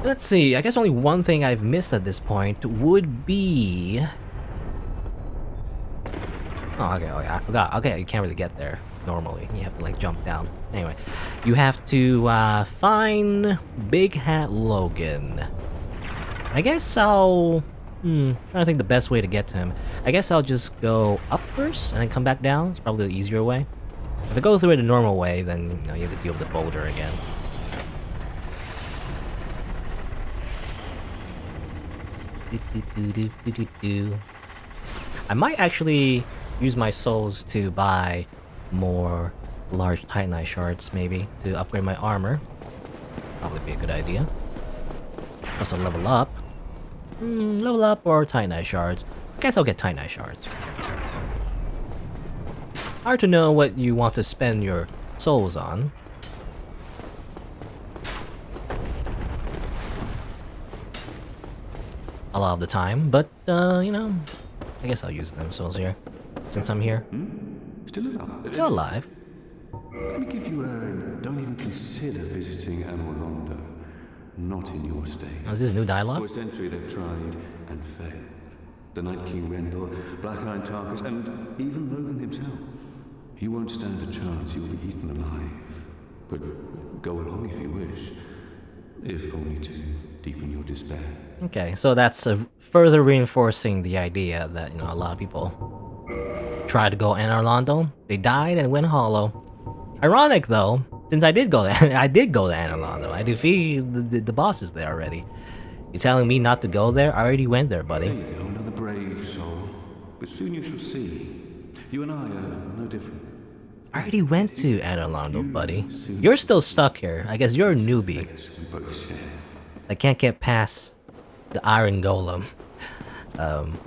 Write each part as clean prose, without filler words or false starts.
Let's see, I guess only one thing I've missed at this point would be... Oh, okay, I forgot. Okay, you can't really get there normally. You have to, like, jump down. Anyway, you have to, find Big Hat Logan. I guess I'll... trying to think the best way to get to him. I guess I'll just go up first and then come back down. It's probably the easier way. If I go through it the normal way, then, you know, you have to deal with the boulder again. I might actually use my souls to buy more large Titanite shards, maybe, to upgrade my armor. Probably be a good idea. Also level up. Level up or Titanite shards. I guess I'll get Titanite shards. Hard to know what you want to spend your souls on. A lot of the time, but, you know, I guess I'll use them souls here, since I'm here. Still alive? Still alive. Let me give you a... Don't even consider visiting Anor. Not in your state. Oh, is this new dialogue? For a century they've tried and failed. The Night King Rendell, Blackline Tarkus, and even Logan himself. He won't stand a chance. He will be eaten alive. But go along if you wish. If only to deepen your despair. Okay, so that's further reinforcing the idea that, you know, a lot of people tried to go Anor. They died and went hollow. Ironic though, since I did go there, I did go to Anor. I defeated the bosses there already. You're telling me not to go there? I already went there, buddy. There you go, another brave soul. But soon you shall see. You and I are no different. I already went to Anor, buddy. You're still stuck here. I guess you're a newbie. We both share. I can't get past the Iron Golem. And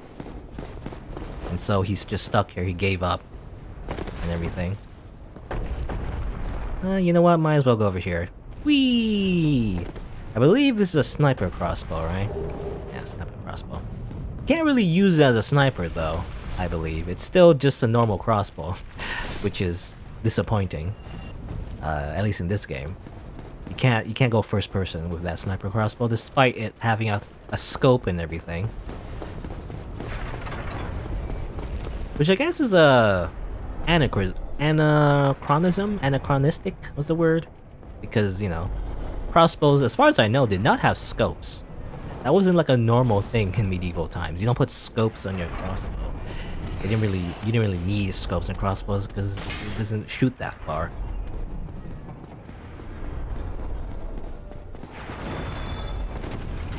so he's just stuck here. He gave up and everything. You know what? Might as well go over here. Whee! I believe this is a sniper crossbow, right? Yeah, sniper crossbow. Can't really use it as a sniper, though, I believe. It's still just a normal crossbow, which is disappointing. At least in this game. You can't go first person with that sniper crossbow, despite it having a scope and everything. Which I guess is a anachronistic was the word, because, you know, crossbows, as far as I know, did not have scopes. That wasn't like a normal thing in medieval times. You don't put scopes on your crossbow. You didn't really need scopes and crossbows because it doesn't shoot that far.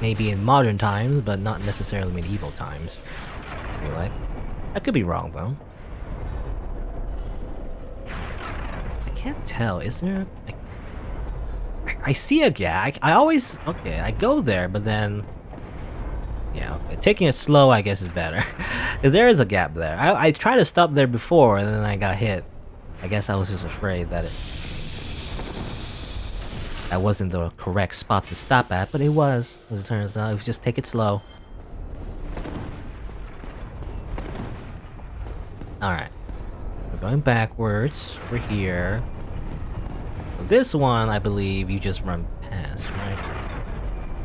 Maybe in modern times, but not necessarily medieval times, I feel like. I could be wrong though. I can't tell. Is there? I see a gap. I always I go there, but then yeah, okay. Taking it slow I guess is better, because there is a gap there. I tried to stop there before and then I got hit. I guess I was just afraid that that wasn't the correct spot to stop at, but it was, as it turns out. If you just take it slow. Alright. We're going backwards. We're here. This one, I believe, you just run past, right?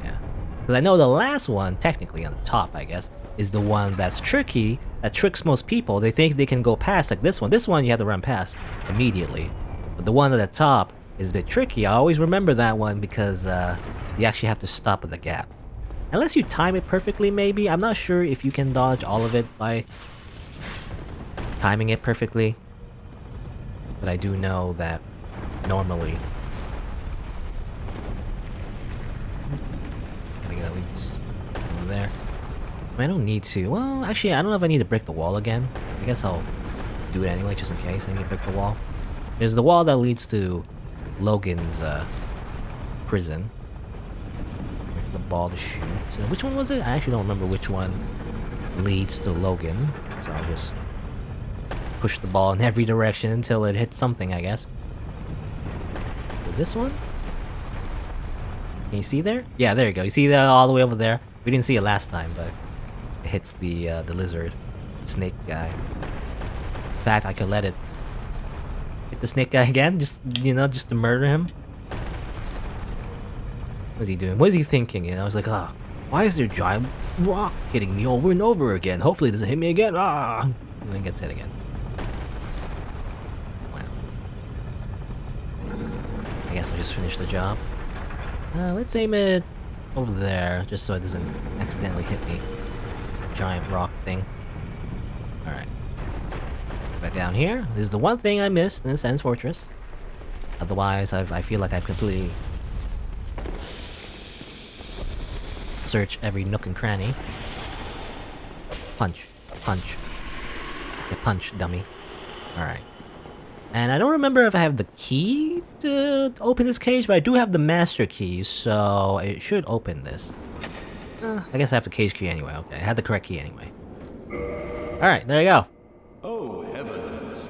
Yeah. Because I know the last one, technically on the top, I guess, is the one that's tricky, that tricks most people. They think they can go past, like this one. This one you have to run past immediately. But the one at the top is a bit tricky. I always remember that one because you actually have to stop at the gap. Unless you time it perfectly, maybe. I'm not sure if you can dodge all of it by timing it perfectly, but I do know that normally I think that leads over there. I don't need to. Well, actually, I don't know if I need to break the wall again. I guess I'll do it anyway, just in case I need to break the wall. There's the wall that leads to Logan's prison. Wait for the ball to shoot. So which one was it? I actually don't remember which one leads to Logan. So I'll just push the ball in every direction until it hits something, I guess. So this one? Can you see there? Yeah, there you go. You see that all the way over there? We didn't see it last time, but it hits the lizard, snake guy. In fact, I could let it hit the snake guy again, just, you know, just to murder him. What's he doing? What is he thinking? And I was like, ah, why is there a giant rock hitting me over and over again? Hopefully it doesn't hit me again. Ah, and then it gets hit again. Wow. I guess I'll just finish the job. Let's aim it over there, just so it doesn't accidentally hit me. This giant rock thing. Alright. Back down here. This is the one thing I missed in the Sands Fortress. Otherwise, I feel like I've completely searched every nook and cranny. Punch. Punch. Get punched, dummy. Alright. And I don't remember if I have the key to open this cage, but I do have the master key, so it should open this. I guess I have the cage key anyway. Okay, I had the correct key anyway. Alright, there you go. Oh, heavens.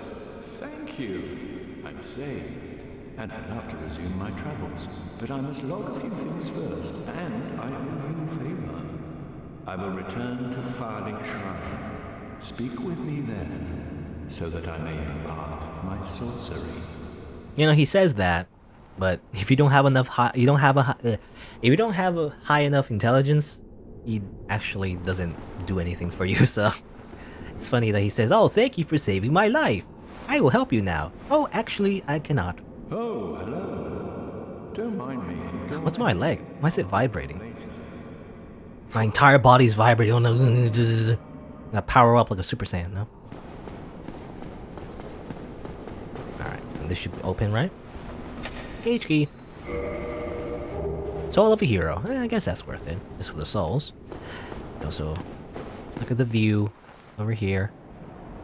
Thank you. I'm saved. And I'd love to resume my travels. But I must log a few things first, and I owe you a favor. I will return to Farling Shrine. Speak with me then, so that I may impart my sorcery. You know, he says that, but if you don't have enough if you don't have a high enough intelligence, he actually doesn't do anything for you. So it's funny that he says, "Oh, thank you for saving my life. I will help you now." Oh, actually, I cannot. Oh, hello. Don't mind me. What's my leg? Why is it vibrating? My entire body's vibrating. Oh no! I'm gonna power up like a Super Saiyan. No. All right, and this should open, right? Cage key. Soul of a hero. I guess that's worth it, just for the souls. Also, look at the view over here.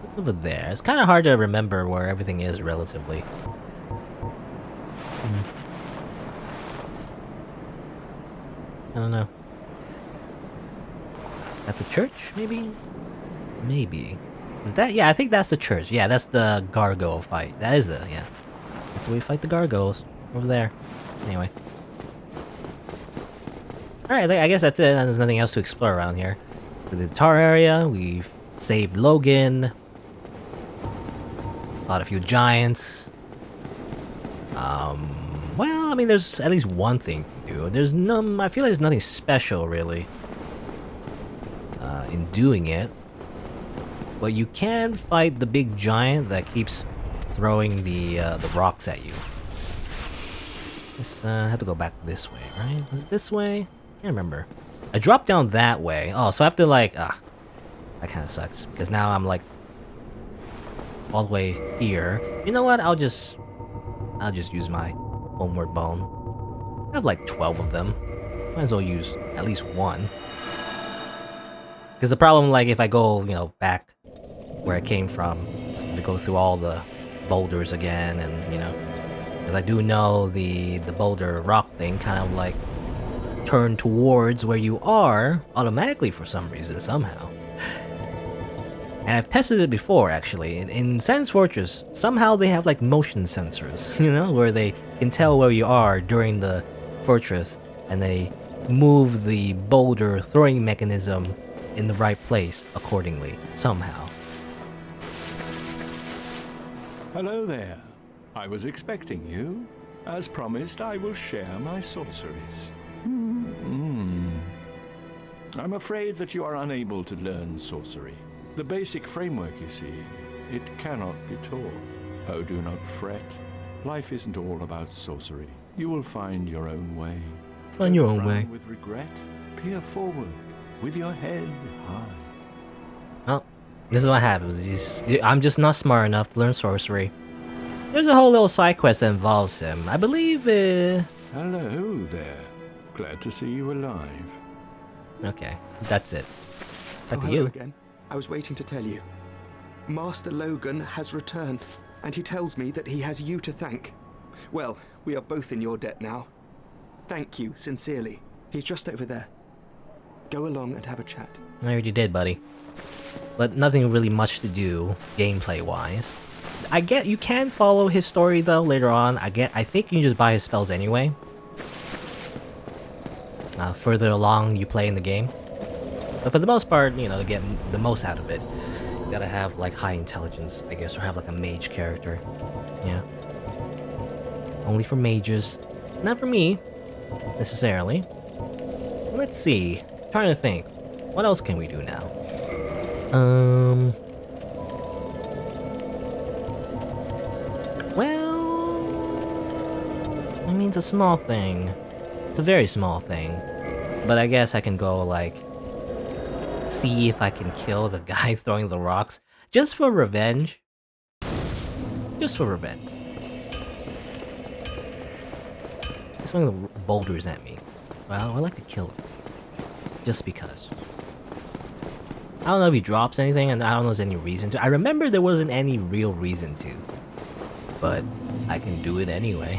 What's over there? It's kind of hard to remember where everything is relatively. I don't know. At the church, maybe? Maybe. Is that? Yeah, I think that's the church. Yeah, that's the gargoyle fight. That is the, yeah. That's where we fight the gargoyles. Over there. Anyway. Alright, I guess that's it. There's nothing else to explore around here. For the tar area, we've saved Logan. Fought a few giants. Well, I mean, there's at least one thing to do. There's I feel like there's nothing special, really, in doing it. But you can fight the big giant that keeps throwing the rocks at you. Just have to go back this way, right? Was it this way? Can't remember. I dropped down that way. Oh, so I have to like, that kind of sucks because now I'm like all the way here. You know what? I'll just use my homeward bone. I have like 12 of them. Might as well use at least one. Because the problem, like, if I go, you know, back where I came from, to go through all the boulders again, and, you know, because I do know the boulder rock thing kind of, like, turn towards where you are automatically for some reason, somehow. And I've tested it before, actually. In Sands Fortress, somehow they have, like, motion sensors, you know, where they can tell where you are during the fortress, and they move the boulder throwing mechanism in the right place accordingly, somehow. Hello there. I was expecting you. As promised, I will share my sorceries. I'm afraid that you are unable to learn sorcery. The basic framework, you see, it cannot be taught. Oh, do not fret. Life isn't all about sorcery. You will find your own way. Find your own way. With regret, peer forward, with your head high. Oh, this is what happens. I'm just not smart enough to learn sorcery. There's a whole little side quest that involves him. I believe, Hello there. Glad to see you alive. Okay, that's it. Back to hello you. again. I was waiting to tell you. Master Logan has returned, and he tells me that he has you to thank. Well, we are both in your debt now. Thank you, sincerely. He's just over there. Go along and have a chat. I already did, buddy. But nothing really much to do, gameplay-wise. I get you can follow his story though later on. I think you can just buy his spells anyway. Further along you play in the game. But for the most part, you know, to get the most out of it, you gotta have like high intelligence, I guess, or have like a mage character. Yeah. Only for mages. Not for me. necessarily. Let's see. Trying to think. What else can we do now? Well, I mean, it's a small thing. It's a very small thing. But I guess I can go, like, see if I can kill the guy throwing the rocks. Just for revenge. Just for revenge. He's throwing the boulders at me. Well, I like to kill him. Just because. I don't know if he drops anything, and I don't know if there's any reason to. I remember there wasn't any real reason to. But I can do it anyway.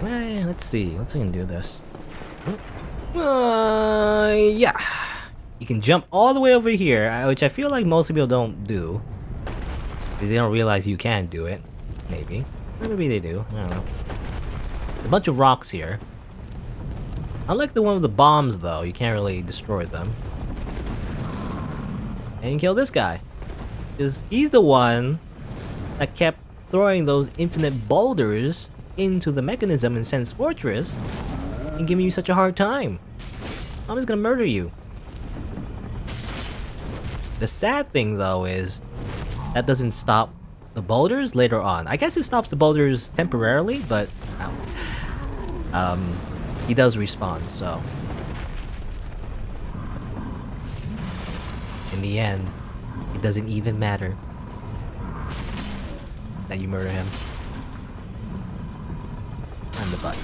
Let's see. Let's see if I can do this. Yeah. You can jump all the way over here, which I feel like most people don't do. Because they don't realize you can do it. Maybe. Or maybe they do. I don't know. A bunch of rocks here. Unlike the one with the bombs, though, you can't really destroy them. And kill this guy. Because he's the one that kept throwing those infinite boulders into the mechanism in Sense Fortress and giving you such a hard time. I'm just gonna murder you. The sad thing, though, is that doesn't stop the boulders later on. I guess it stops the boulders temporarily, but he does respawn, so in the end, it doesn't even matter that you murder him. I'm the butt.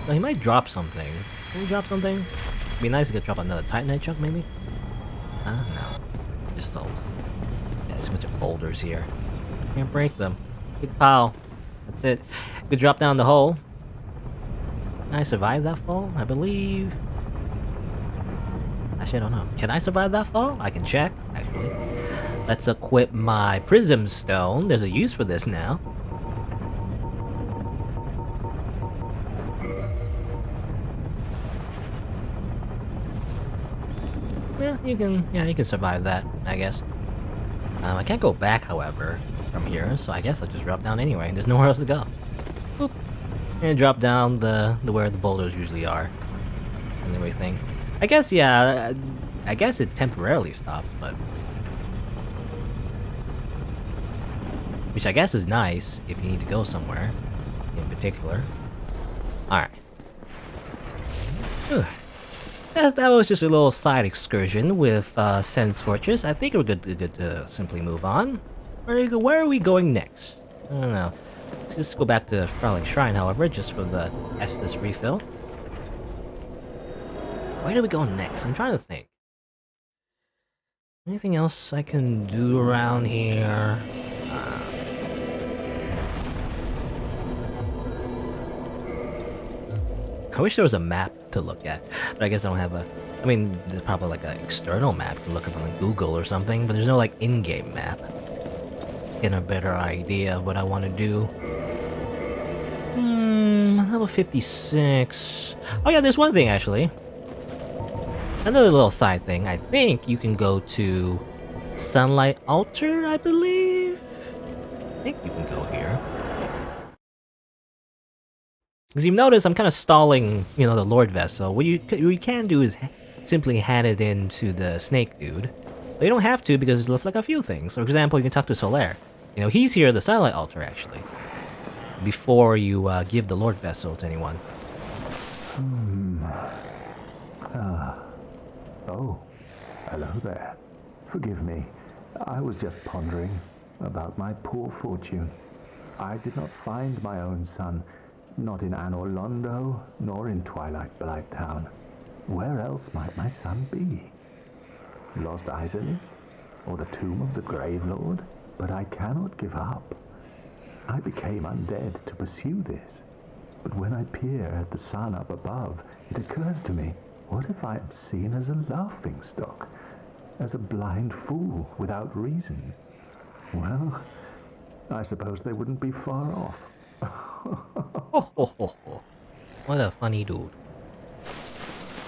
Well, he might drop something. Can he drop something? It'd be nice if he could drop another Titanite chunk, maybe? No. Just souls. Yeah, there's a bunch of boulders here. Can't break them. Big pile. That's it. Could drop down the hole. Can I survive that fall? I believe... Actually, I don't know. Can I survive that fall? I can check, actually. Let's equip my Prism Stone. There's a use for this now. You can survive that, I guess. I can't go back, however, from here, so I guess I'll just drop down anyway. There's nowhere else to go. Boop. And drop down the where the boulders usually are. And everything. I guess, yeah, I guess it temporarily stops, but... Which I guess is nice if you need to go somewhere, in particular. Alright. That was just a little side excursion with Sense Fortress. I think we're good to simply move on. Where are we going next? I don't know. Let's just go back to Frowling Shrine, however, just for the Estus refill. Where do we go next? I'm trying to think. Anything else I can do around here? I wish there was a map to look at, but I guess I don't have a... I mean, there's probably like an external map to look up on Google or something, but there's no like in-game map. Get a better idea of what I want to do. Level 56... Oh yeah, there's one thing actually. Another little side thing. I think you can go to Sunlight Altar, I believe? I think you can go here. As you notice, I'm kind of stalling, you know, the Lord Vessel. What you can do is simply hand it into the Snake Dude. But you don't have to because there's like a few things. For example, you can talk to Solaire. You know, he's here at the Sunlight Altar, actually. Before you give the Lord Vessel to anyone. Oh, hello there. Forgive me. I was just pondering about my poor fortune. I did not find my own son. Not in Anor Londo, nor in Twilight Blight Town. Where else might my son be? Lost Isolith? Or the tomb of the Grave Lord? But I cannot give up. I became undead to pursue this. But when I peer at the sun up above, it occurs to me, what if I am seen as a laughingstock? As a blind fool without reason? Well, I suppose they wouldn't be far off. What a funny dude.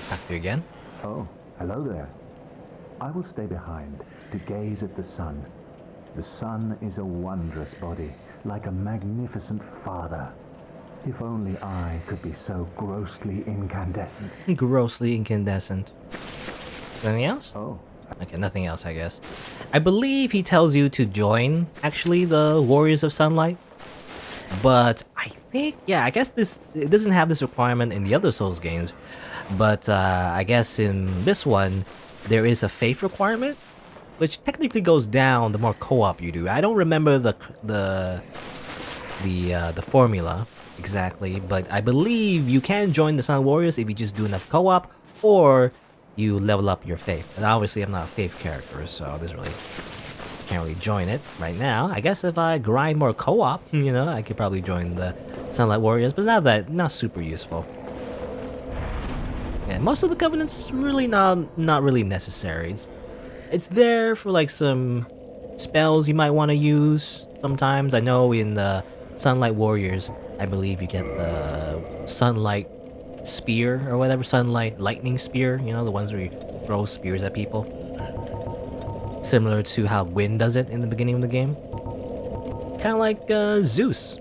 Back here again. Oh, hello there. I will stay behind to gaze at the sun. The sun is a wondrous body, like a magnificent father. If only I could be so grossly incandescent. Grossly incandescent. Anything else? Oh, Okay, nothing else, I guess. I believe he tells you to join, actually, the Warriors of Sunlight. But I think, yeah, I guess it doesn't have this requirement in the other Souls games. But I guess in this one, there is a faith requirement, which technically goes down the more co-op you do. I don't remember the formula exactly, but I believe you can join the Sun Warriors if you just do enough co-op, or you level up your faith. And obviously, I'm not a faith character, so this really can't really join it right now. I guess if I grind more co-op, you know, I could probably join the Sunlight Warriors, but not super useful. Yeah, most of the covenants really not really necessary. It's there for like some spells you might want to use sometimes. I know in the Sunlight Warriors, I believe you get the Sunlight Spear or whatever, Sunlight Lightning Spear, you know, the ones where you throw spears at people. Similar to how Gwyn does it in the beginning of the game. Kind of like Zeus,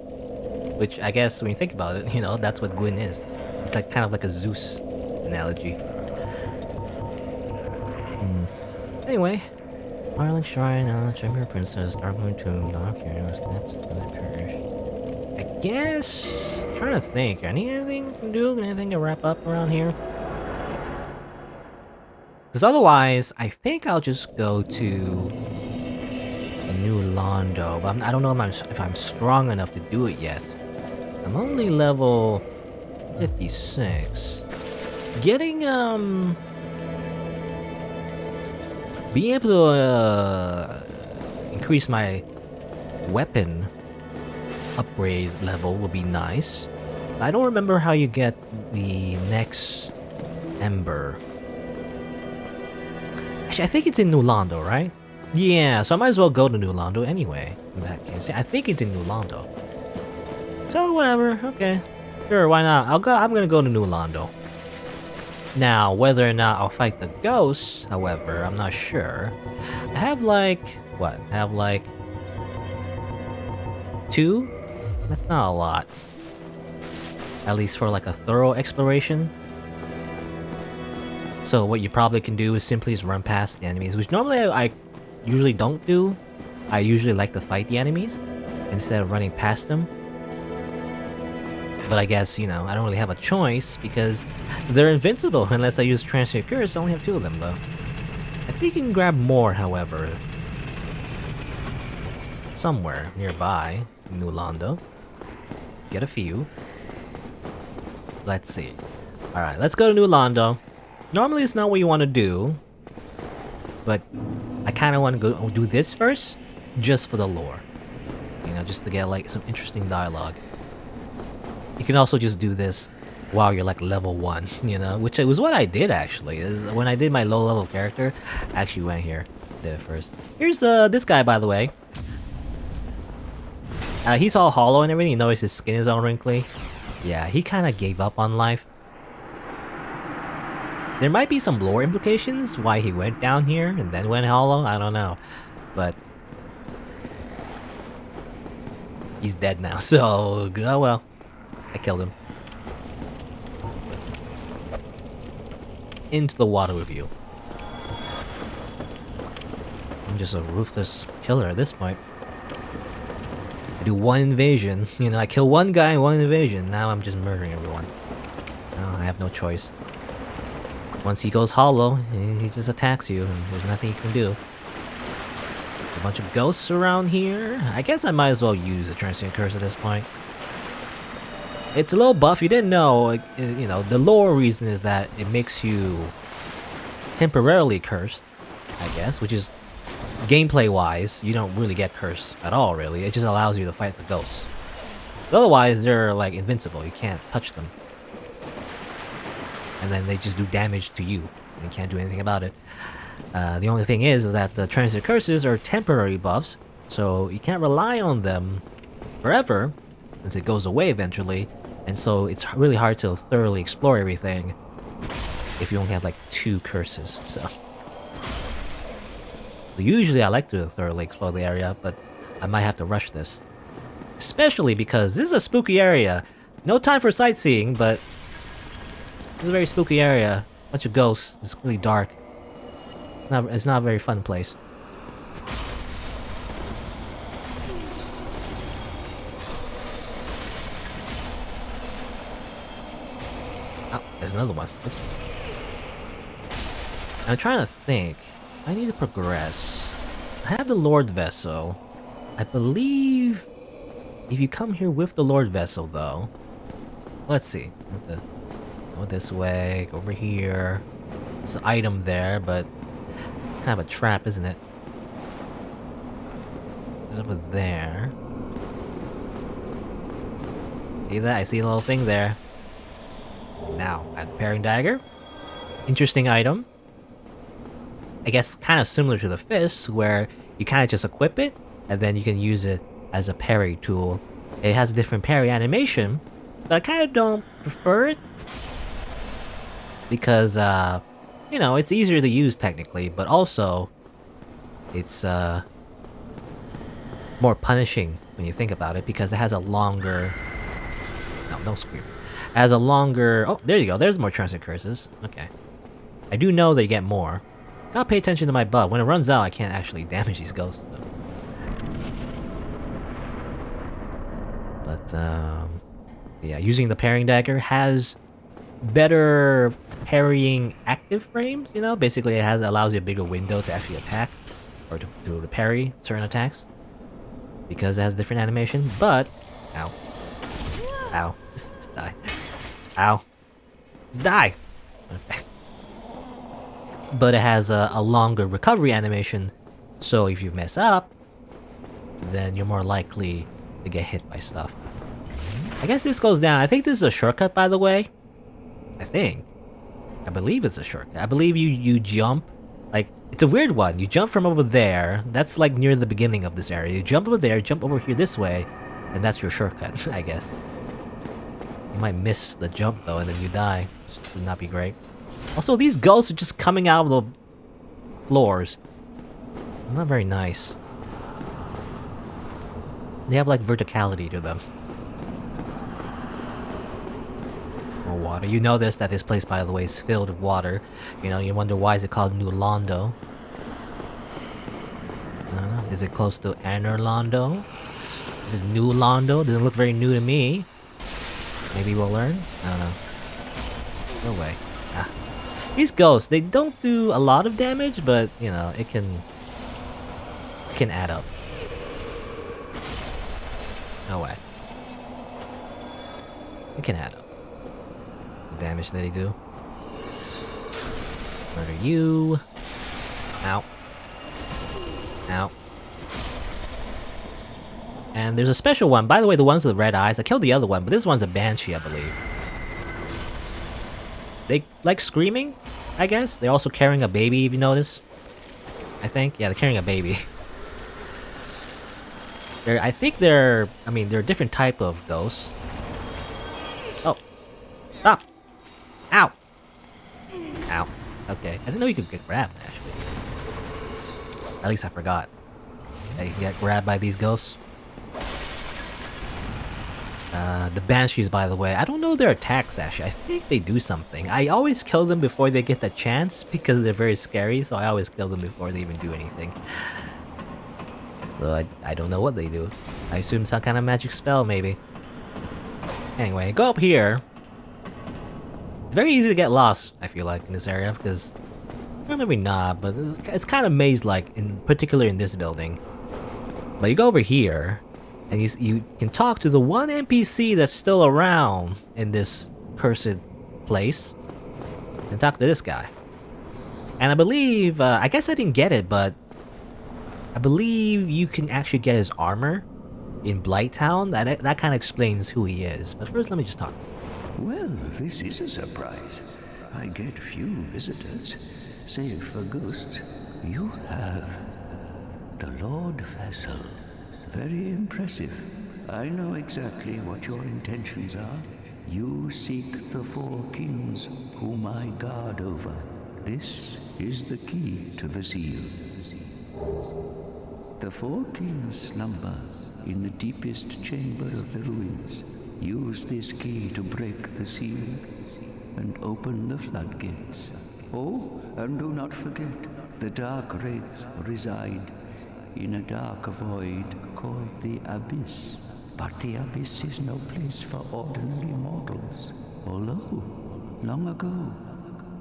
which I guess when you think about it, you know, that's what Gwyn is. It's like kind of like a Zeus analogy. Anyway, Ireland Shrine, Chamber Princess, Dark Moon Tomb, Dark Heroes, Perish. I guess. Trying to think. Anything to do? Anything to wrap up around here? Because otherwise, I think I'll just go to a new Londo. But I don't know if I'm strong enough to do it yet. I'm only level 56. Getting being able to increase my weapon upgrade level would be nice. I don't remember how you get the next Ember. Actually, I think it's in New Londo, right? Yeah, so I might as well go to New Londo anyway, in that case. Yeah, I think it's in New Londo. So, whatever, okay. Sure, why not? I'm gonna go to New Londo. Now, whether or not I'll fight the ghosts, however, I'm not sure. I have like... what? I have like... 2? That's not a lot. At least for like a thorough exploration. So what you probably can do is simply just run past the enemies, which normally I usually don't do. I usually like to fight the enemies instead of running past them. But I guess, you know, I don't really have a choice because they're invincible unless I use Transient Curse. I only have 2 of them though. I think you can grab more, however, somewhere nearby in New Londo. Get a few. Let's see. Alright, let's go to New Londo. Normally it's not what you want to do, but I kind of want to go do this first, just for the lore. You know, just to get like some interesting dialogue. You can also just do this while you're like level 1, you know, which was what I did actually. Is when I did my low level character, I actually went here, did it first. Here's this guy, by the way. He's all hollow and everything. You notice his skin is all wrinkly. Yeah, he kind of gave up on life. There might be some lore implications why he went down here and then went hollow. I don't know, but he's dead now. So oh well. I killed him. Into the water with you. I'm just a ruthless killer at this point. I do 1 invasion. You know, I kill 1 guy, 1 invasion. Now I'm just murdering everyone. No, I have no choice. Once he goes hollow, he just attacks you, and there's nothing you can do. A bunch of ghosts around here. I guess I might as well use a Transient Curse at this point. It's a little buff. You didn't know, you know, the lore reason is that it makes you temporarily cursed, I guess, which is gameplay-wise, you don't really get cursed at all, really. It just allows you to fight the ghosts. But otherwise, they're like invincible. You can't touch them. And then they just do damage to you. And you can't do anything about it. The only thing is that the Transient Curses are temporary buffs, so you can't rely on them forever, since it goes away eventually. And so it's really hard to thoroughly explore everything if you only have like 2 curses. So usually I like to thoroughly explore the area, but I might have to rush this. Especially because this is a spooky area. No time for sightseeing, but this is a very spooky area. Bunch of ghosts. It's really dark. It's not a very fun place. Oh, there's another one. Oops. I'm trying to think. I need to progress. I have the Lord Vessel. I believe if you come here with the Lord Vessel, though. Let's see. Go this way, go over here. There's an item there, but it's kind of a trap, isn't it? It's over there. See that? I see a little thing there. Now, I have the Parrying Dagger. Interesting item. I guess kind of similar to the fist, where you kind of just equip it, and then you can use it as a parry tool. It has a different parry animation, but I kind of don't prefer it. Because, you know, it's easier to use technically, but also, it's more punishing when you think about it, because it has a longer... No, don't scream. It has a longer... Oh, there you go, there's more Transit Curses. Okay. I do know that you get more. Gotta pay attention to my butt. When it runs out, I can't actually damage these ghosts. So. But, yeah, using the Parrying Dagger has better parrying active frames, you know? Basically, it allows you a bigger window to actually attack, or to parry certain attacks. Because it has different animation, but... Ow. Ow. Just die. Ow. Just die! Okay. But it has a longer recovery animation, so if you mess up, then you're more likely to get hit by stuff. I guess this goes down. I think this is a shortcut, by the way. I believe it's a shortcut. I believe you jump, like, it's a weird one. You jump from over there, that's like near the beginning of this area. You jump over there, jump over here this way, and that's your shortcut, I guess. You might miss the jump though, and then you die. This would not be great. Also, these ghosts are just coming out of the floors. Not very nice. They have like verticality to them. More water. You notice that this place, by the way, is filled with water. You know, you wonder why is it called New Londo? I don't know. Is it close to Anorlando? Is it New Londo? Doesn't look very new to me. Maybe we'll learn? I don't know. No way. Ah. These ghosts, they don't do a lot of damage, but, you know, it can add up. No way. It can add up. The damage that they do. Murder you. Ow. Ow. And there's a special one. By the way, the ones with the red eyes, I killed the other one, but this one's a Banshee, I believe. They like screaming, I guess. They're also carrying a baby, if you notice. I think. Yeah, they're carrying a baby. I think they're a different type of ghosts. Oh. Stop! Ow! Ow. Okay. I didn't know you could get grabbed, actually. At least I forgot. Yeah, you can get grabbed by these ghosts. The Banshees, by the way, I don't know their attacks, actually. I think they do something. I always kill them before they get the chance, because they're very scary, so I always kill them before they even do anything. So I don't know what they do. I assume some kind of magic spell, maybe. Anyway, go up here. Very easy to get lost, I feel like, in this area, because... Well, maybe not, but it's kind of maze-like, in particular in this building. But you go over here, and you can talk to the one NPC that's still around in this cursed place, and talk to this guy. And I believe, I guess I didn't get it, but I believe you can actually get his armor in Blighttown. That kind of explains who he is. But first, let me just talk. Well, this is a surprise. I get few visitors. Save for ghosts, you have the Lord Vessel. Very impressive. I know exactly what your intentions are. You seek the four kings whom I guard over. This is the key to the seal. The four kings slumber in the deepest chamber of the ruins. Use this key to break the seal and open the floodgates. Oh, and do not forget, the dark wraiths reside in a dark void called the Abyss. But the Abyss is no place for ordinary mortals. Although, long ago,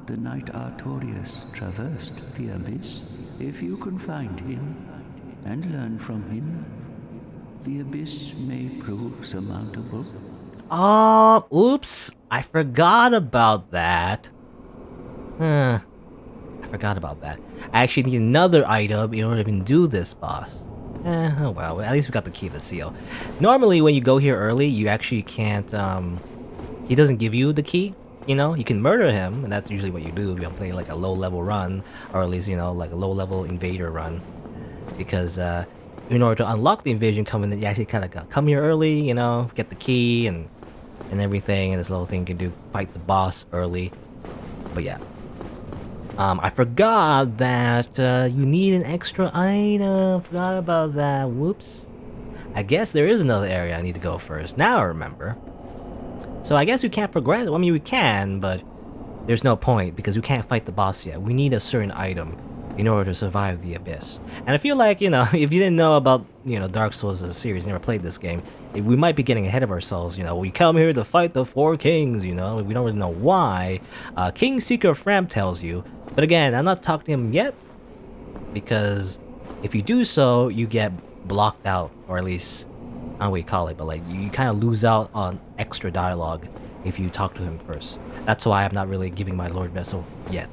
the knight Artorius traversed the Abyss. If you can find him and learn from him, the Abyss may prove surmountable. Oops. I forgot about that. I forgot about that. I actually need another item in order to even do this boss. Oh well, at least we got the key to the seal. Normally when you go here early, you actually can't, he doesn't give you the key, you know? You can murder him, and that's usually what you do if you're playing like a low-level run, or at least, you know, like a low-level invader run. Because, in order to unlock the invasion coming, you actually kind of gotta come here early, you know, get the key and everything, and this little thing you can do, fight the boss early. But yeah. I forgot that you need an extra item. Forgot about that. Whoops. I guess there is another area I need to go first. Now I remember. So I guess we can't progress. Well, I mean, we can, but there's no point because we can't fight the boss yet. We need a certain item in order to survive the Abyss. And I feel like, you know, if you didn't know about, you know, Dark Souls as a series, never played this game, we might be getting ahead of ourselves. You know, we come here to fight the four kings, you know, we don't really know why. King Seeker Fram tells you. But again, I'm not talking to him yet, because if you do so, you get blocked out, or at least, I don't know what you call it, but like, you kind of lose out on extra dialogue if you talk to him first. That's why I'm not really giving my Lord Vessel yet.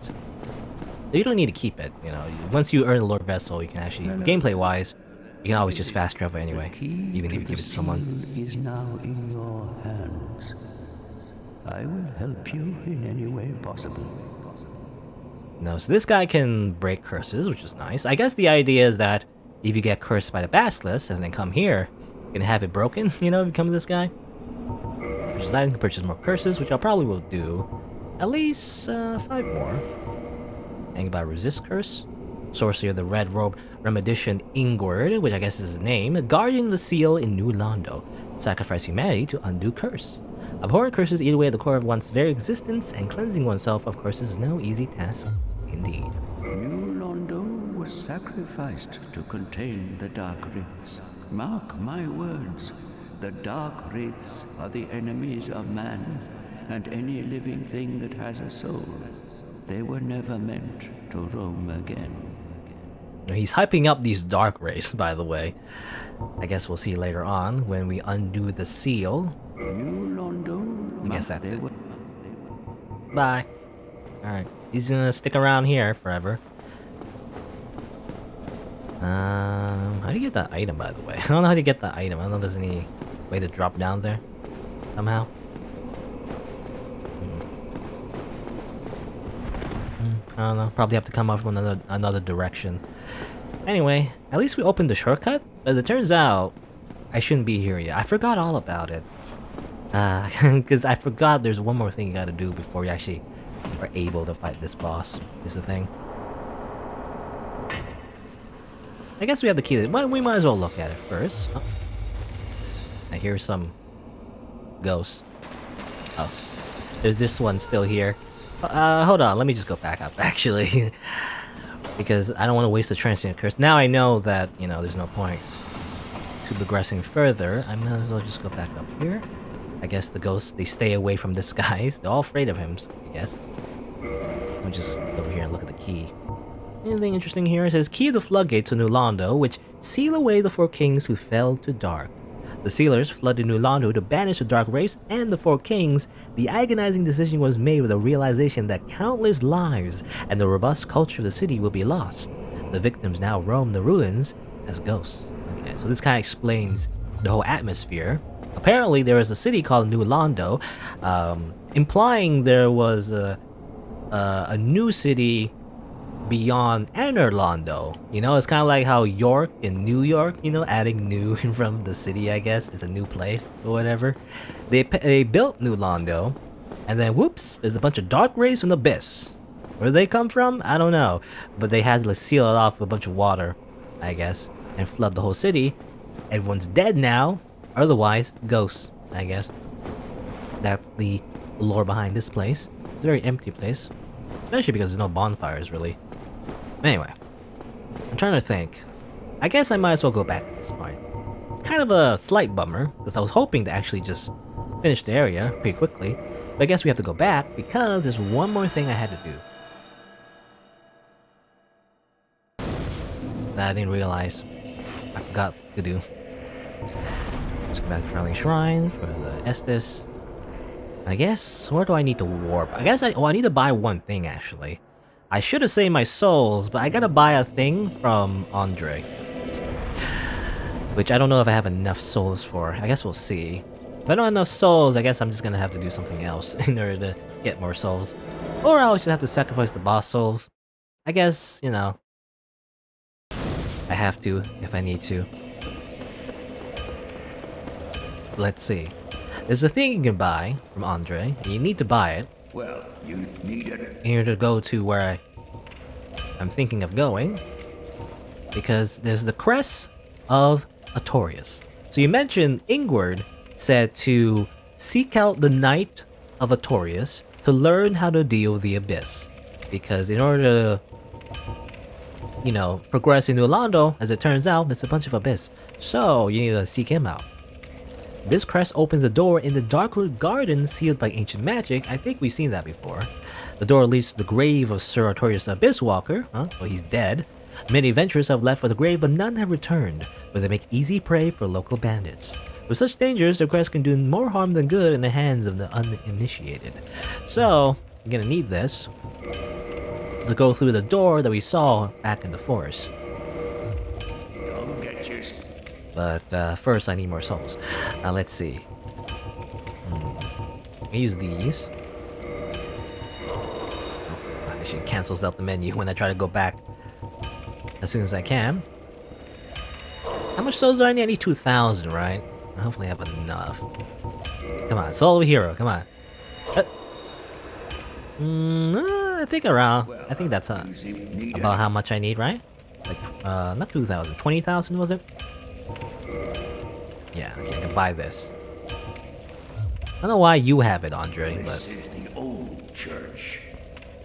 You don't need to keep it, you know. Once you earn the Lord Vessel, you can actually, gameplay-wise, you can always just fast travel anyway, even if you give it to someone. Is now in your hands. I will help you in any way possible. No, so this guy can break curses, which is nice. I guess the idea is that if you get cursed by the basilisk and then come here, you can have it broken, you know, if you come to this guy. Which is nice, you can purchase more curses, which I probably will do. At least 5 more. And by resist curse. Sorcerer of the Red Robe Remedition Ingward, which I guess is his name. Guardian of the Seal in New Londo. Sacrifice humanity to undo curse. Abhorrent curses eat away at the core of one's very existence, and cleansing oneself of curses is no easy task indeed. New Londo was sacrificed to contain the Dark Wraiths. Mark my words, the Dark Wraiths are the enemies of man and any living thing that has a soul. They were never meant to roam again. He's hyping up these Dark Wraiths, by the way. I guess we'll see later on when we undo the seal. New Londo. I guess that's it. Bye. Alright, he's gonna stick around here forever. How do you get that item, by the way? I don't know how to get that item. I don't know if there's any way to drop down there somehow. I don't know. Probably have to come up from another direction. Anyway, at least we opened the shortcut. As it turns out, I shouldn't be here yet. I forgot all about it. Because I forgot there's one more thing you gotta do before you actually are able to fight this boss, is the thing. I guess we have the key. We might as well look at it first. Oh. I hear some ghosts. Oh. There's this one still here. Hold on, let me just go back up, actually. Because I don't want to waste the transient curse. Now I know that, you know, there's no point to progressing further. I might as well just go back up here. I guess the ghosts, they stay away from this guy. They're all afraid of him, I guess. Let me just go over here and look at the key. Anything interesting here? It says, Key of the Floodgates to New Londo, which seal away the 4 kings who fell to dark. The sealers flooded New Londo to banish the Dark Race and the 4 kings. The agonizing decision was made with a realization that countless lives and the robust culture of the city will be lost. The victims now roam the ruins as ghosts. Okay, so this kind of explains the whole atmosphere. Apparently there is a city called New Londo, implying there was a new city beyond Anor Londo. You know, it's kind of like how York in New York, you know, adding new from the city, I guess. It's a new place or whatever. They built New Londo, and then whoops, there's a bunch of Dark Rays from the Abyss. Where they come from? I don't know. But they had to seal it off with a bunch of water, I guess, and flood the whole city. Everyone's dead now. Otherwise, ghosts, I guess. That's the lore behind this place. It's a very empty place. Especially because there's no bonfires, really. Anyway. I'm trying to think. I guess I might as well go back at this point. Kind of a slight bummer, because I was hoping to actually just finish the area pretty quickly. But I guess we have to go back, because there's one more thing I had to do. That I didn't realize. I forgot to do. Let's go back to Friendly Shrine for the Estes. I guess, where do I need to warp? I guess I need to buy one thing, actually. I should have saved my souls, but I gotta buy a thing from Andre. Which I don't know if I have enough souls for. I guess we'll see. If I don't have enough souls, I guess I'm just gonna have to do something else in order to get more souls. Or I'll just have to sacrifice the boss souls. I guess, you know, I have to if I need to. Let's see. There's a thing you can buy from Andre, and you need to buy it. Well, you need it. In order to go to where I'm thinking of going. Because there's the crest of Artorias. So you mentioned Ingward said to seek out the Knight of Artorias to learn how to deal with the Abyss. Because in order to, you know, progress into Alondo, as it turns out, there's a bunch of Abyss. So you need to seek him out. This crest opens a door in the Darkwood Garden sealed by ancient magic. I think we've seen that before. The door leads to the grave of Sir Artorias the Abyss Walker. Well, he's dead. Many adventurers have left for the grave, but none have returned, where they make easy prey for local bandits. With such dangers, the crest can do more harm than good in the hands of the uninitiated. So, you're gonna need this to go through the door that we saw back in the forest. Don't get your... But first I need more souls. Let's see. I use these. Actually, it cancels out the menu when I try to go back as soon as I can. How much souls do I need? I need 2,000, right? Hopefully I have enough. Come on, soul hero, come on. I think around. I think that's about how much I need, right? Like, not 2,000, 20,000 was it? Yeah, okay, I can buy this. I don't know why you have it, Andre, but... This is the old church.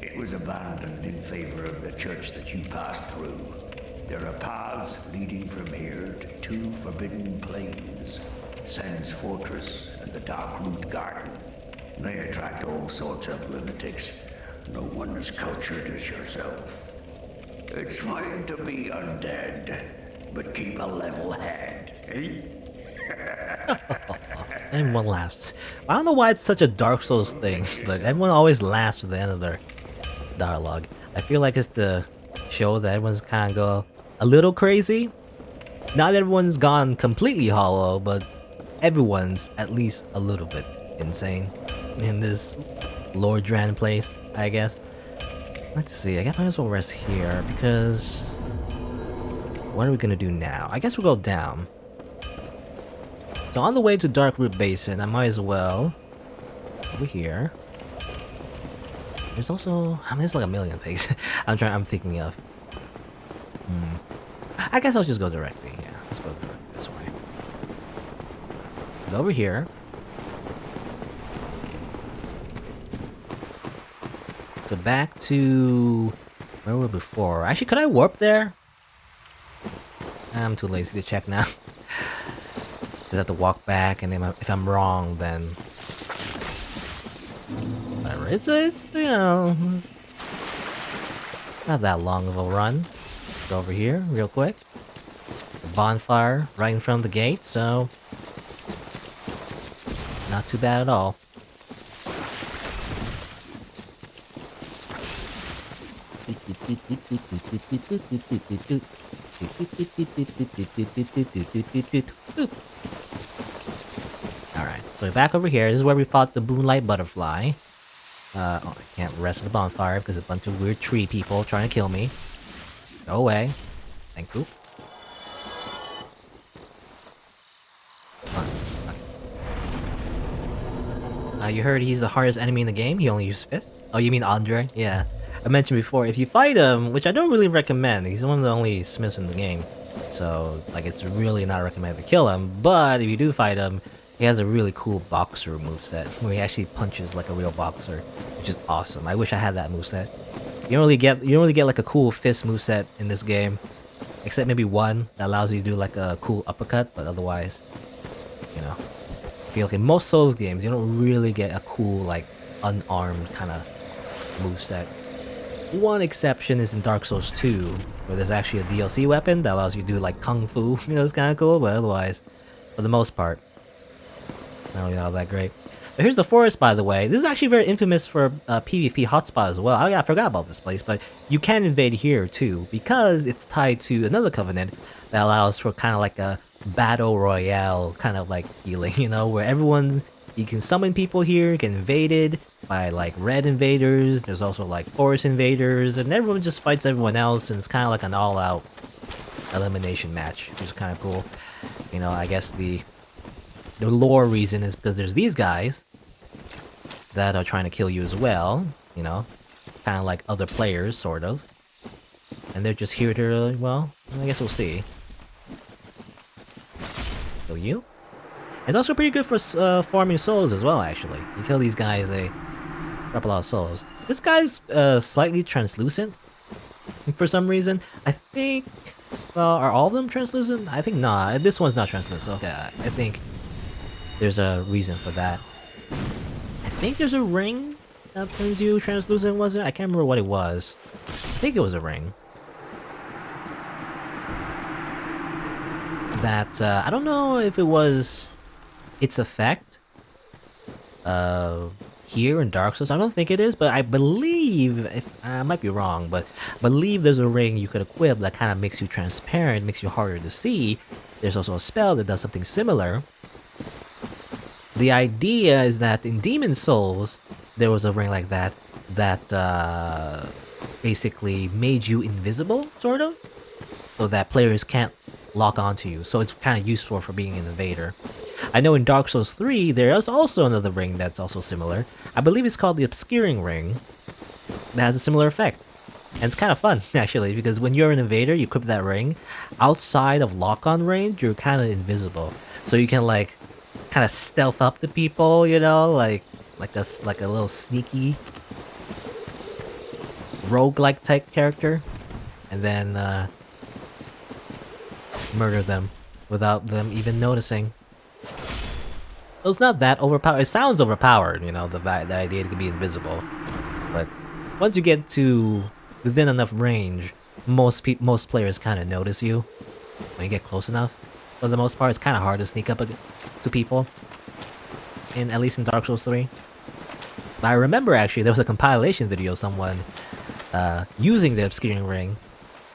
It was abandoned in favor of the church that you passed through. There are paths leading from here to two forbidden plains, Sands Fortress and the Darkroot Garden. They attract all sorts of lunatics. No one as cultured as yourself. It's fine to be undead, but keep a level head, eh? Everyone laughs. I don't know why it's such a Dark Souls thing, but everyone always laughs at the end of their dialogue. I feel like it's to show that everyone's kind of go a little crazy. Not everyone's gone completely hollow, but everyone's at least a little bit insane in this Lordran place, I guess. Let's see, I guess I might as well rest here, because... what are we gonna do now? I guess we'll go down. So on the way to Darkroot Basin, I might as well... over here. There's also... I mean, there's like a million things I'm thinking of. I guess I'll just go directly, yeah. Let's go this way. Go over here. So back to... where were we before? Actually, could I warp there? I'm too lazy to check now. Just have to walk back, and then if I'm wrong, then... whatever. It's you know... not that long of a run. Let's go over here real quick. The bonfire right in front of the gate, so... not too bad at all. Alright, so back over here. This is where we fought the Moonlight Butterfly. Oh, I can't rest at the bonfire because a bunch of weird tree people trying to kill me. Go away. Thank you. Come on. You heard he's the hardest enemy in the game? He only uses fists? Oh, you mean Andre? Yeah. I mentioned before, if you fight him, which I don't really recommend, he's one of the only smiths in the game. So, like, it's really not recommended to kill him. But if you do fight him, He has a really cool boxer moveset where he actually punches like a real boxer, which is awesome. I wish I had that moveset. You don't really get like a cool fist moveset in this game, except maybe one that allows you to do like a cool uppercut, but otherwise, you know, I feel like in most Souls games you don't really get a cool like unarmed kind of moveset. One exception is in Dark Souls 2, where there's actually a DLC weapon that allows you to do like kung fu. You know, it's kind of cool, but otherwise, for the most part, not really all that great. But here's the forest, by the way. This is actually very infamous for PvP hotspot as well. Oh yeah, I forgot about this place, but you can invade here too, because it's tied to another covenant that allows for kind of like a battle royale kind of like feeling, you know, where you can summon people here, get invaded by like red invaders, there's also like forest invaders, and everyone just fights everyone else, and it's kind of like an all-out elimination match, which is kind of cool. You know, I guess the lore reason is because there's these guys that are trying to kill you as well, you know, kind of like other players, sort of. And they're just here to, well, I guess we'll see. Kill you? It's also pretty good for farming souls as well, actually. You kill these guys, they drop a lot of souls. This guy's slightly translucent for some reason. I think, well, are all of them translucent? I think not. This one's not translucent, okay. I think there's a reason for that. I think there's a ring that turns you translucent, was it? I can't remember what it was. I think it was a ring. That, I don't know if it was its effect here in Dark Souls. I don't think it is, but I believe, I might be wrong, but I believe there's a ring you could equip that kind of makes you transparent, makes you harder to see. There's also a spell that does something similar. The idea is that in Demon Souls, there was a ring like that that basically made you invisible, sort of, so that players can't lock onto you. So it's kind of useful for being an invader. I know in Dark Souls 3, there is also another ring that's also similar. I believe it's called the Obscuring Ring that has a similar effect. And it's kind of fun, actually, because when you're an invader, you equip that ring. Outside of lock-on range, you're kind of invisible. So you can, like, kind of stealth up to people, you know, like a little sneaky roguelike type character, and then murder them without them even noticing. So it's not that overpowered. It sounds overpowered, you know, the idea to be invisible, but once you get to within enough range, most players kind of notice you when you get close enough. For the most part, it's kind of hard to sneak up to people, at least in Dark Souls 3. But I remember actually there was a compilation video of someone using the Obscuring Ring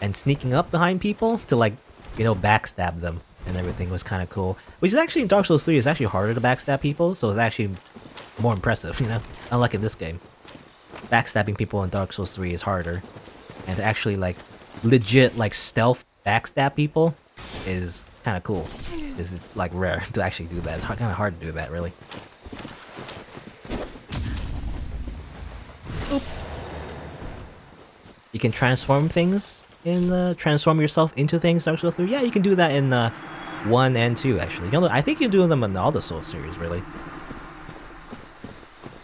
and sneaking up behind people to, like, you know, backstab them, and everything was kind of cool. Which is actually in Dark Souls 3 is actually harder to backstab people, so it's actually more impressive, you know, unlike in this game. Backstabbing people in Dark Souls 3 is harder, and to actually like legit like stealth backstab people is kind of cool. This is like rare to actually do that. It's kind of hard to do that, really. Oop. You can transform things in transform yourself into things. Dark Souls 3. Yeah, you can do that in 1 and 2 actually. You know, I think you can do them in all the Souls series, really.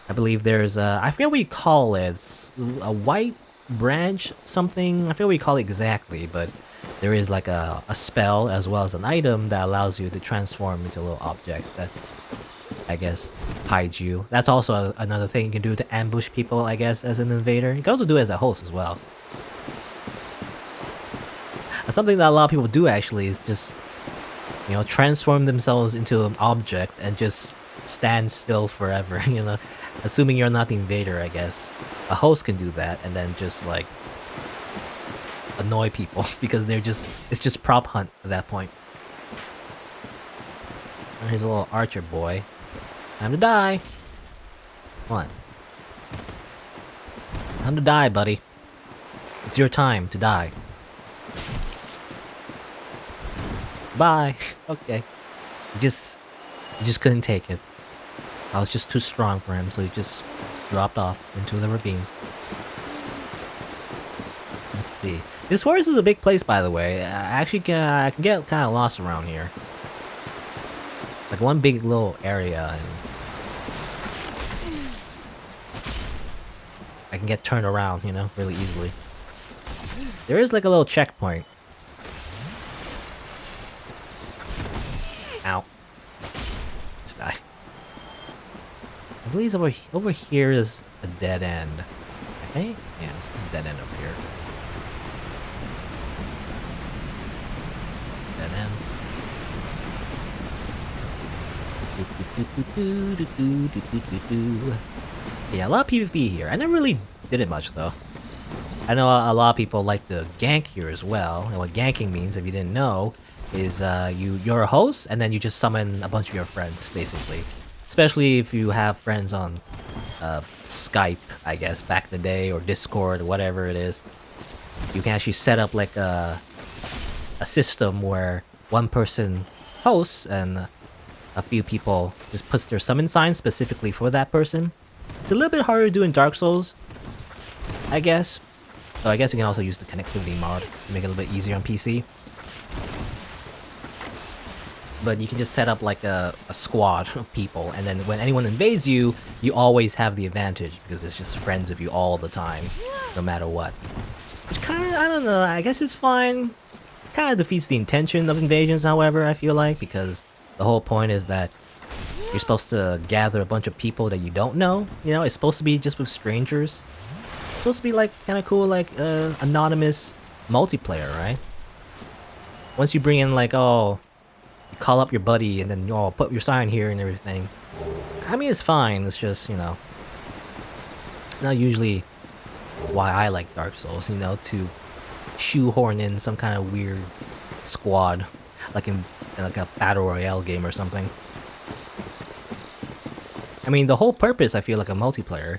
I believe there's I forget what you call it. It's a white branch something. I forget what you call it exactly, but there is like a spell as well as an item that allows you to transform into little objects that, I guess, hide you. That's also another thing you can do to ambush people, I guess, as an invader. You can also do it as a host as well. Something that a lot of people do actually is just, you know, transform themselves into an object and just stand still forever, you know, assuming you're not the invader, I guess. A host can do that and then just like annoy people because it's just prop hunt at that point. Here's a little archer boy. Time to die. Come on. Time to die, buddy. It's your time to die. Bye. Okay. He just couldn't take it. I was just too strong for him, so he just dropped off into the ravine. Let's see. This forest is a big place, by the way. I can get kind of lost around here. Like one big little area, and I can get turned around, you know, really easily. There is like a little checkpoint. Ow. Just die. I believe over here is a dead end. I think? Yeah, it's a dead end over here. Dead end. Yeah, a lot of PvP here. I never really did it much though. I know a lot of people like to gank here as well, and what ganking means, if you didn't know, is you're a host and then you just summon a bunch of your friends, basically. Especially if you have friends on Skype, I guess, back in the day, or Discord, or whatever it is. You can actually set up like a system where one person hosts and a few people just puts their summon sign specifically for that person. It's a little bit harder to do in Dark Souls, I guess. So I guess you can also use the connectivity mod to make it a little bit easier on PC. But you can just set up like a squad of people, and then when anyone invades you, you always have the advantage because it's just friends with you all the time, no matter what. Which kind of, I don't know, I guess it's fine. Kind of defeats the intention of invasions, however, I feel like, because the whole point is that you're supposed to gather a bunch of people that you don't know. You know, it's supposed to be just with strangers. It's supposed to be like kind of cool, like anonymous multiplayer, right? Once you bring in like, oh, you call up your buddy and then you put your sign here and everything. I mean, it's fine. It's just, you know, it's not usually why I like Dark Souls, you know, to shoehorn in some kind of weird squad, like in like a battle royale game or something. I mean, the whole purpose, I feel like, a multiplayer,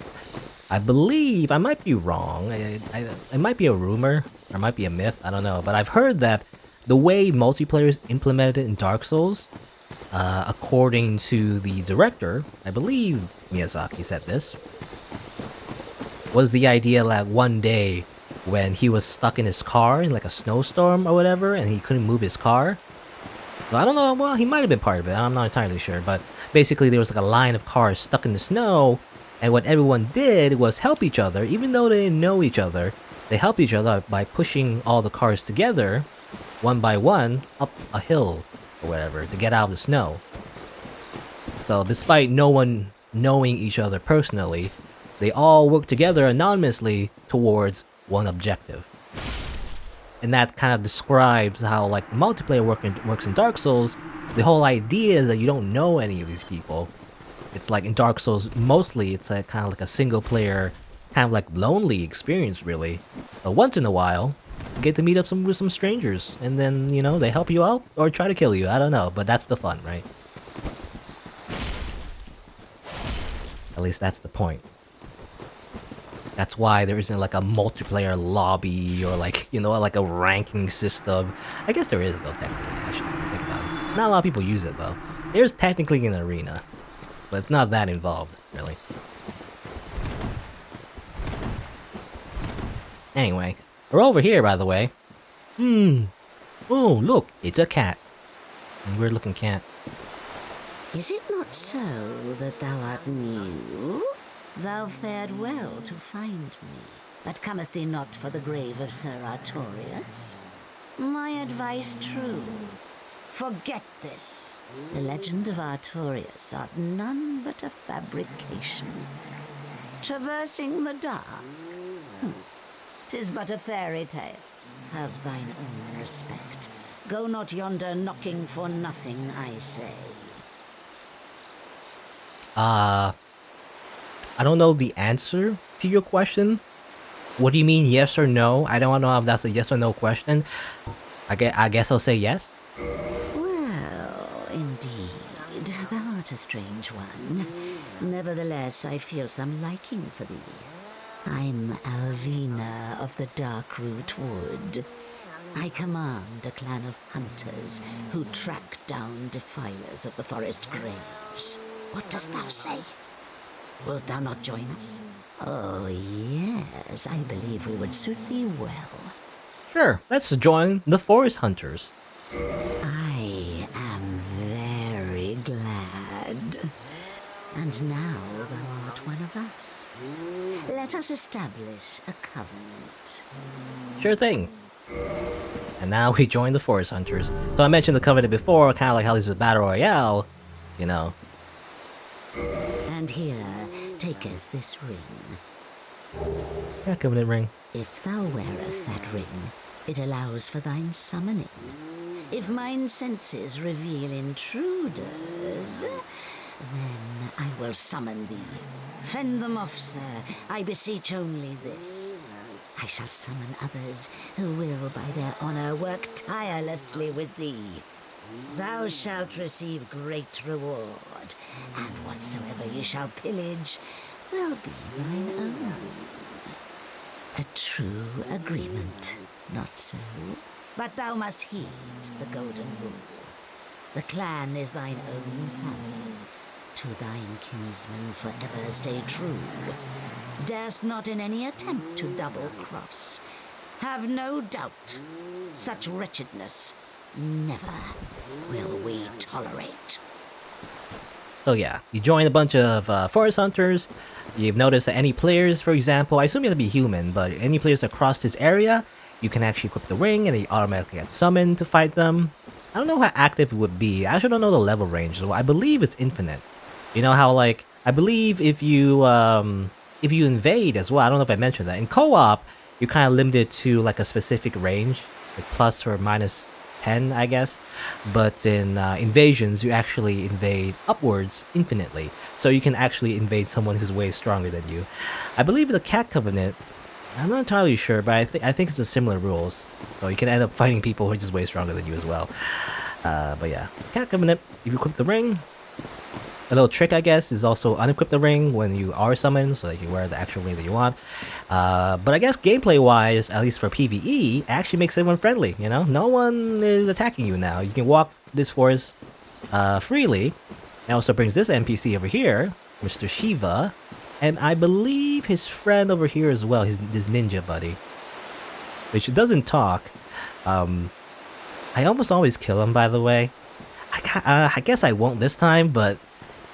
I believe, I might be wrong, it might be a rumor, or it might be a myth, I don't know, but I've heard that the way multiplayer is implemented in Dark Souls, according to the director, I believe Miyazaki said this, was the idea that one day when he was stuck in his car in like a snowstorm or whatever, and he couldn't move his car. So I don't know, well, he might have been part of it, I'm not entirely sure, but basically there was like a line of cars stuck in the snow, and what everyone did was help each other, even though they didn't know each other. They helped each other by pushing all the cars together, one by one, up a hill or whatever, to get out of the snow. So despite no one knowing each other personally, they all worked together anonymously towards one objective. And that kind of describes how like multiplayer works in Dark Souls. The whole idea is that you don't know any of these people. It's like in Dark Souls, mostly it's a kind of like a single player, kind of like lonely experience really. But once in a while, you get to meet up with some strangers, and then, you know, they help you out or try to kill you, I don't know, but that's the fun, right? At least that's the point. That's why there isn't like a multiplayer lobby or like, you know, like a ranking system. I guess there is though, technically, actually, think about it. Not a lot of people use it though. There's technically an arena, but it's not that involved, really. Anyway, we're over here, by the way. Oh, look, it's a cat. A weird looking cat. Is it not so that thou art new? Thou fared well to find me, but cometh thee not for the grave of Sir Artorius? My advice true. Forget this. The legend of Artorius art none but a fabrication. Traversing the dark. 'Tis but a fairy tale. Have thine own respect. Go not yonder knocking for nothing, I say. I don't know the answer to your question. What do you mean, yes or no? I don't know if that's a yes or no question. I guess I'll say yes. Well, indeed, thou art a strange one. Nevertheless, I feel some liking for thee. I'm Alvina of the Darkroot Wood. I command a clan of hunters who track down defilers of the forest graves. What dost thou say? Wilt thou not join us? Oh, yes, I believe we would suit thee well. Sure, let's join the forest hunters. I am very glad. And now thou art one of us. Let us establish a covenant. Sure thing. And now we join the Forest Hunters. So I mentioned the Covenant before, kind of like how this is a Battle Royale, you know. And here taketh this ring. Yeah, Covenant ring. If thou wearest that ring, it allows for thine summoning. If mine senses reveal intruders, then I will summon thee. Fend them off, sir. I beseech only this. I shall summon others who will, by their honor, work tirelessly with thee. Thou shalt receive great reward, and whatsoever ye shall pillage will be thine own. A true agreement, not so? But thou must heed the golden rule. The clan is thine own family. To thine kinsman forever stay true. Darest not in any attempt to double-cross. Have no doubt, such wretchedness never will we tolerate. So yeah, you join a bunch of Forest Hunters. You've noticed that any players, for example, I assume you have to be human, but any players that cross this area, you can actually equip the ring and they automatically get summoned to fight them. I don't know how active it would be. I actually don't know the level range, so I believe it's infinite. You know how, like, I believe if you invade as well, I don't know if I mentioned that. In co-op, you're kind of limited to like a specific range, like plus or minus 10, I guess. But in invasions, you actually invade upwards infinitely. So you can actually invade someone who's way stronger than you. I believe the Cat Covenant, I'm not entirely sure, but I think it's the similar rules. So you can end up fighting people who are just way stronger than you as well. But yeah, Cat Covenant, if you equip the ring, a little trick, I guess, is also unequip the ring when you are summoned, so that you wear the actual ring that you want. But I guess gameplay-wise, at least for PvE, it actually makes everyone friendly, you know? No one is attacking you now. You can walk this forest freely. It also brings this NPC over here, Mr. Shiva, and I believe his friend over here as well, his ninja buddy, which doesn't talk. I almost always kill him, by the way. I guess I won't this time, but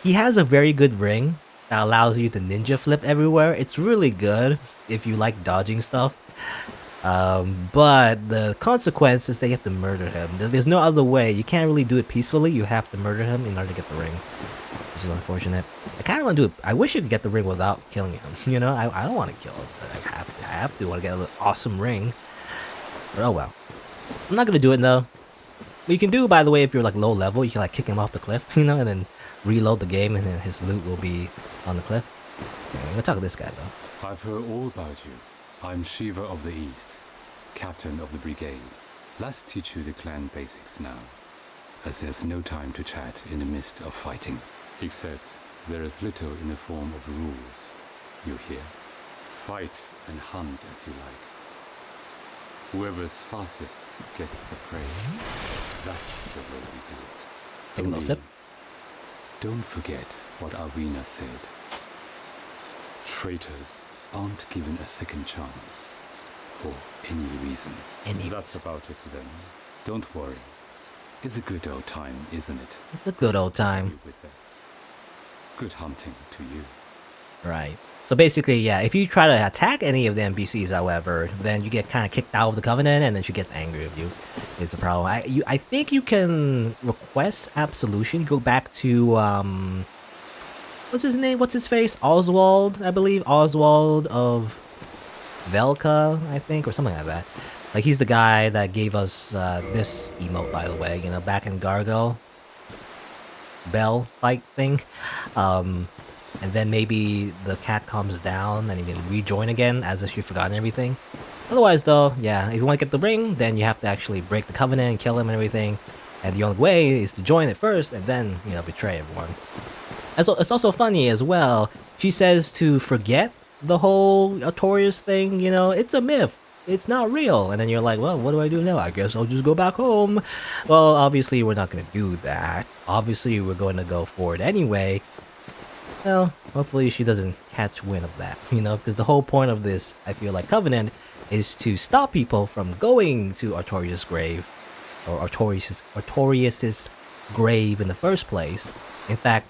he has a very good ring that allows you to ninja flip everywhere. It's really good if you like dodging stuff. But the consequence is that you have to murder him. There's no other way. You can't really do it peacefully. You have to murder him in order to get the ring, which is unfortunate. I kind of want to do it. I wish you could get the ring without killing him. You know, I don't want to kill him, but I have to. I want to get an awesome ring. But oh well. I'm not gonna do it though. What you can do, by the way, if you're like low level, you can like kick him off the cliff, you know, and then reload the game, and then his loot will be on the cliff. Okay, I'm gonna talk to this guy though. I've heard all about you. I'm Shiva of the East, captain of the brigade. Let's teach you the clan basics now, as there's no time to chat in the midst of fighting. Except there is little in the form of rules, you hear. Fight and hunt as you like. Whoever's fastest gets the prey. That's the way we do it. Take a little sip. Don't forget what Arena said. Traitors aren't given a second chance for any reason. That's about it then. Don't worry. It's a good old time, isn't it? It's a good old time. You with us. Good hunting to you. Right. So basically, yeah, if you try to attack any of the NPCs, however, then you get kind of kicked out of the Covenant, and then she gets angry with you. It's a problem. I think you can request absolution. Go back to what's his name? What's his face? Oswald, I believe. Oswald of Velka, I think, or something like that. Like, he's the guy that gave us this emote, by the way. You know, back in Gargo Bell fight thing. And then maybe the cat calms down and you can rejoin again as if you've forgotten everything. Otherwise though, yeah, if you want to get the ring, then you have to actually break the Covenant and kill him and everything. And the only way is to join it first and then, you know, betray everyone. And so it's also funny as well, she says to forget the whole Artorias thing, you know, it's a myth. It's not real. And then you're like, well, what do I do now? I guess I'll just go back home. Well, obviously we're not going to do that. Obviously we're going to go for it anyway. Well, hopefully she doesn't catch wind of that, you know, because the whole point of this, I feel like, Covenant is to stop people from going to Artorias' grave, or Artorias' grave in the first place. In fact,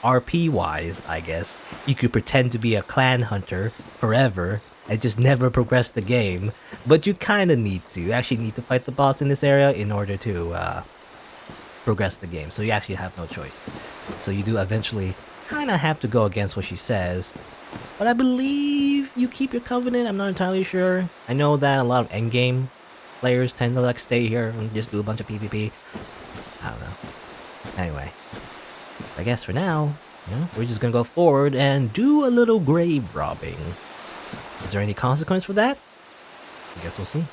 RP-wise, I guess, you could pretend to be a clan hunter forever and just never progress the game, but you kind of need to. You actually need to fight the boss in this area in order to progress the game, so you actually have no choice. So you do eventually kind of have to go against what she says, but I believe you keep your covenant. I'm not entirely sure. I know that a lot of endgame players tend to like stay here and just do a bunch of PvP. I don't know. Anyway, I guess for now, you know, we're just gonna go forward and do a little grave robbing. Is there any consequence for that? I guess we'll see.